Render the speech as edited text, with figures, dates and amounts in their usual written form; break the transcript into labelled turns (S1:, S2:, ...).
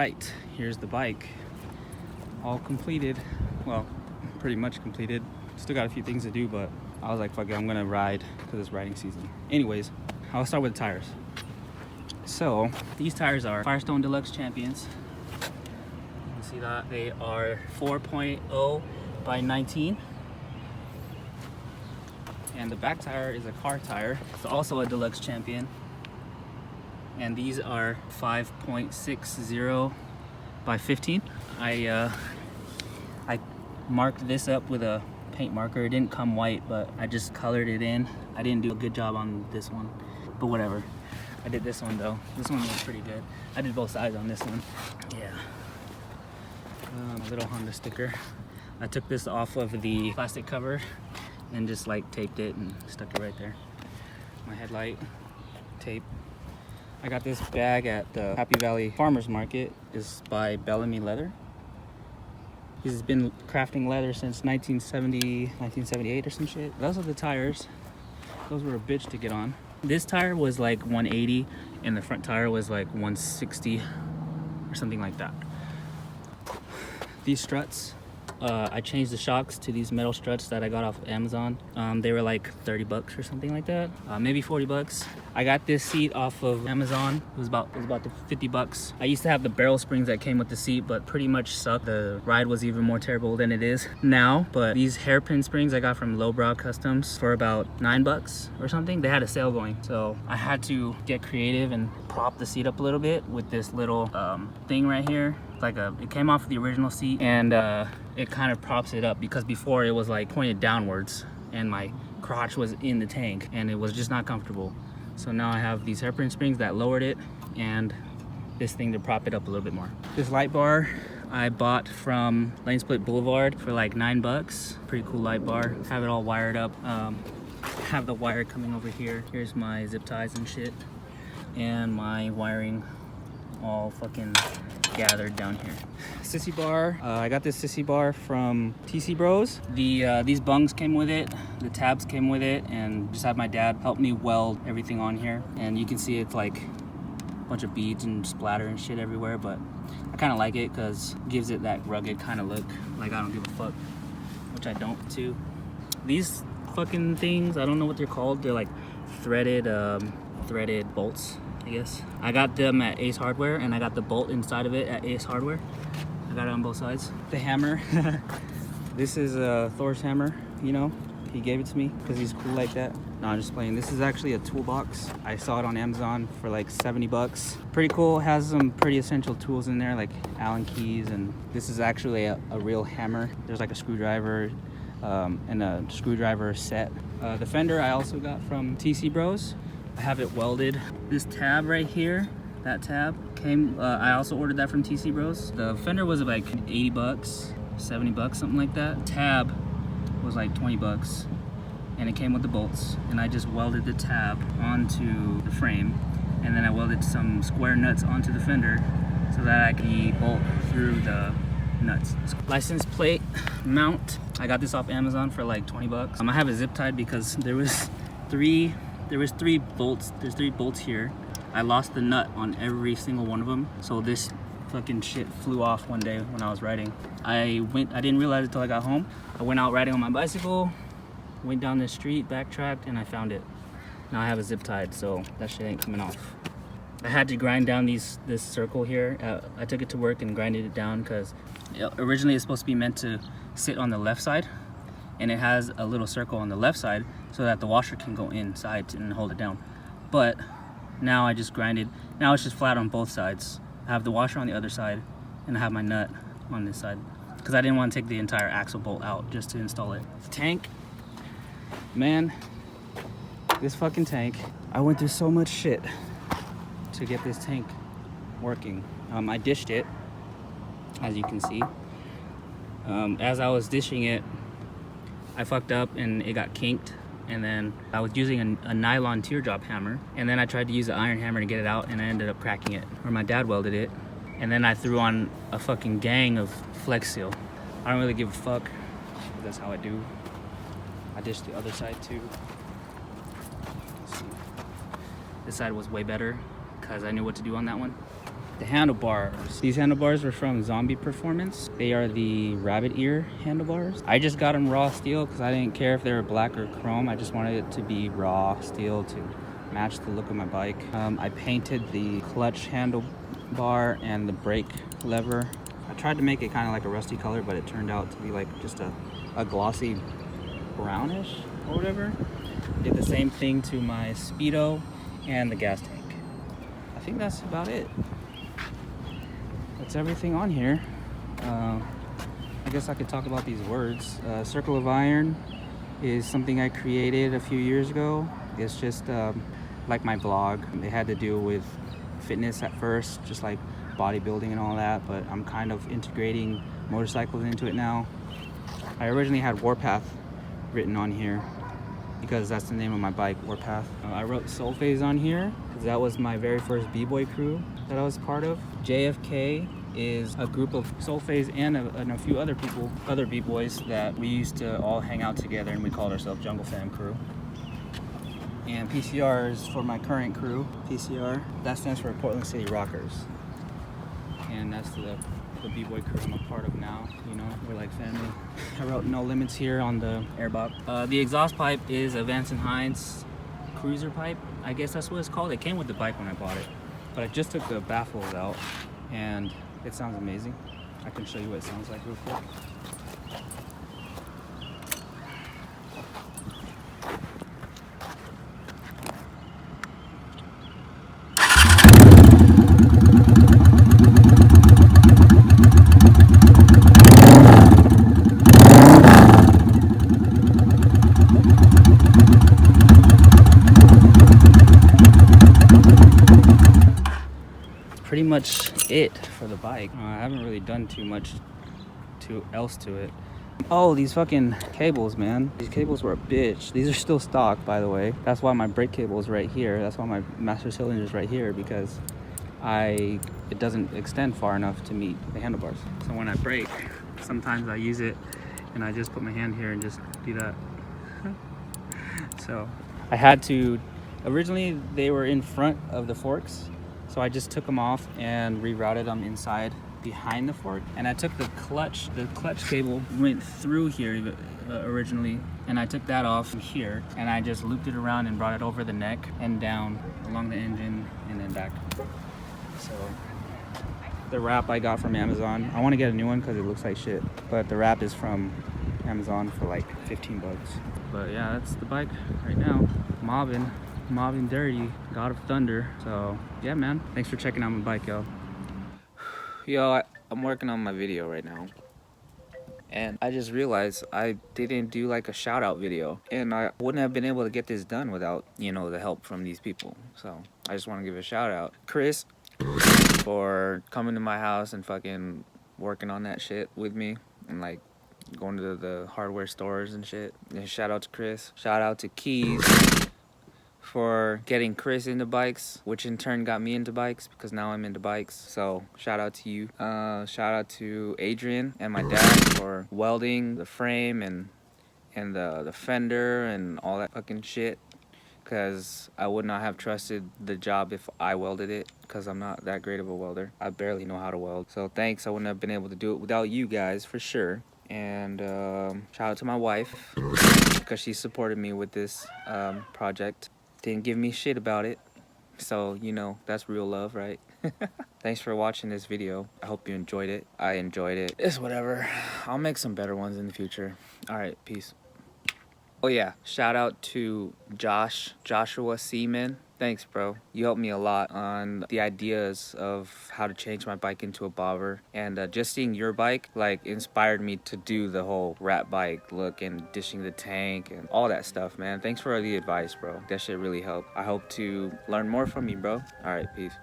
S1: right, here's the bike, all completed. Well, pretty much completed. Still got a few things to do, but I was like, fuck it, I'm gonna ride because it's riding season. Anyways, I'll start with the tires. So these tires are Firestone Deluxe Champions. You can see that they are 4.0 by 19. And the back tire is a car tire. It's also a Deluxe Champion. And these are 5.60 by 15. I marked this up with a paint marker. It didn't come white, but I just colored it in. I didn't do a good job on this one, but whatever. I did this one though. This one was pretty good. I did both sides on this one. Yeah. A little Honda sticker. I took this off of the plastic cover and just like taped it and stuck it right there. My headlight tape. I got this bag at the Happy Valley Farmers Market. It's by Bellamy Leather. He's been crafting leather since 1970, 1978 or some shit. Those are the tires. Those were a bitch to get on. This tire was like 180 and the front tire was like 160 or something like that. These struts, I changed the shocks to these metal struts that I got off of Amazon. They were like 30 bucks or something like that, maybe 40 bucks. I got this seat off of Amazon. It was about 50 bucks. I used to have the barrel springs that came with the seat, but pretty much sucked. The ride was even more terrible than it is now. But these hairpin springs I got from Lowbrow Customs for about 9 bucks or something. They had a sale going, so I had to get creative and prop the seat up a little bit with this little thing right here. It came off the original seat, and it kind of props it up, because before it was like pointed downwards and my crotch was in the tank and it was just not comfortable. So now I have these hairpin springs that lowered it and this thing to prop it up a little bit more. This light bar I bought from Lane Split Boulevard for like 9 bucks. Pretty cool light bar. Have it all wired up. Have the wire coming over here. Here's my zip ties and shit, and my wiring all fucking gathered down here. Sissy bar, I got this sissy bar from TC Bros. These bungs came with it, the tabs came with it, and just had my dad help me weld everything on here. And you can see it's like a bunch of beads and splatter and shit everywhere, but I kind of like it because it gives it that rugged kind of look, like I don't give a fuck, which I don't too. These fucking things, I don't know what they're called. They're like threaded bolts, I guess. I got them at Ace Hardware, and I got the bolt inside of it at Ace Hardware. I got it on both sides. The hammer. This is Thor's hammer, you know. He gave it to me because he's cool like that. No, I'm just playing. This is actually a toolbox. I saw it on Amazon for like 70 bucks. Pretty cool. Has some pretty essential tools in there, like Allen keys, and this is actually a real hammer. There's like a screwdriver and a screwdriver set. The Fender I also got from TC Bros. I have it welded. This tab right here, that tab came, I also ordered that from TC Bros. The Fender was like 80 bucks, 70 bucks, something like that. Tab was like 20 bucks, and it came with the bolts, and I just welded the tab onto the frame, and then I welded some square nuts onto the Fender so that I could bolt through the nuts. License plate mount, I got this off Amazon for like 20 bucks. I have it zip tied because there was three bolts. There's 3 bolts here. I lost the nut on every single one of them, so this fucking shit flew off one day when I was riding. I didn't realize it till I got home. I went out riding on my bicycle, went down the street, backtracked, and I found it. Now I have it zip tied, so that shit ain't coming off. I had to grind down this circle here. I took it to work and grinded it down because originally it's supposed to be meant to sit on the left side, and it has a little circle on the left side so that the washer can go inside and hold it down. But now I just grinded. Now it's just flat on both sides. I have the washer on the other side, and I have my nut on this side because I didn't want to take the entire axle bolt out just to install it. The tank, man, this fucking tank, I went through so much shit to get this tank working. I dished it, as you can see. As I was dishing it, I fucked up and it got kinked, and then I was using a nylon teardrop hammer, and then I tried to use an iron hammer to get it out, and I ended up cracking it, or my dad welded it, and then I threw on a fucking gang of Flex Seal. I don't really give a fuck, but that's how I do. I dished the other side too. Let's see. This side was way better because I knew what to do on that one. The handlebars. These handlebars were from Zombie Performance. They are the rabbit ear handlebars. I just got them raw steel because I didn't care if they were black or chrome. I just wanted it to be raw steel to match the look of my bike. I painted the clutch handlebar and the brake lever. I tried to make it kind of like a rusty color, but it turned out to be like just a glossy brownish or whatever. Did the same thing to my speedo and the gas tank. I think that's about it. That's everything on here. I guess I could talk about these words. Circle of Iron is something I created a few years ago. It's just like my blog. It had to do with fitness at first, just like bodybuilding and all that, but I'm kind of integrating motorcycles into it now. I originally had Warpath written on here because that's the name of my bike, Warpath. I wrote Soul Phase on here because that was my very first b-boy crew that I was part of. JFK is a group of Soul Phase and a few other people, other b-boys that we used to all hang out together, and we called ourselves Jungle Fam Crew. And PCR is for my current crew, PCR. That stands for Portland City Rockers. And that's the b-boy crew I'm a part of now. You know, we're like family. I wrote No Limits here on the airbop. The exhaust pipe is a Vance & Hines cruiser pipe. I guess that's what it's called. It came with the bike when I bought it. But I just took the baffles out and it sounds amazing. I can show you what it sounds like real quick. Pretty much it for the bike. I haven't really done too much else to it. Oh, these fucking cables, man. These cables were a bitch. These are still stock, by the way. That's why my brake cable is right here. That's why my master cylinder is right here, because it doesn't extend far enough to meet the handlebars. So when I brake, sometimes I use it and I just put my hand here and just do that. So I had to, originally they were in front of the forks. So I just took them off and rerouted them inside behind the fork. And I took the clutch cable went through here originally, and I took that off from here, and I just looped it around and brought it over the neck and down along the engine and then back. So the wrap I got from Amazon. I want to get a new one because it looks like shit, but the wrap is from Amazon for like 15 bucks. But yeah, that's the bike right now. Mobbing dirty, God of Thunder. So yeah, man, thanks for checking out my bike, yo. I'm working on my video right now, and I just realized I didn't do like a shout out video, and I wouldn't have been able to get this done without, you know, the help from these people. So I just want to give a shout out, Chris, for coming to my house and fucking working on that shit with me, and like going to the hardware stores and shit. And shout out to Chris. Shout out to Keys for getting Chris into bikes, which in turn got me into bikes, because now I'm into bikes. So shout out to you. Shout out to Adrian and my dad for welding the frame and the fender and all that fucking shit, because I would not have trusted the job if I welded it, because I'm not that great of a welder. I barely know how to weld. So thanks. I wouldn't have been able to do it without you guys, for sure. And shout out to my wife, because she supported me with this project. Didn't give me shit about it, so you know, that's real love, right? Thanks for watching this video. I hope you enjoyed it. I enjoyed it. It's whatever. I'll make some better ones in the future. All right, peace. Oh yeah, shout out to Joshua Seaman. Thanks, bro. You helped me a lot on the ideas of how to change my bike into a bobber. And just seeing your bike, like, inspired me to do the whole rat bike look and dishing the tank and all that stuff, man. Thanks for the advice, bro. That shit really helped. I hope to learn more from you, bro. All right, peace.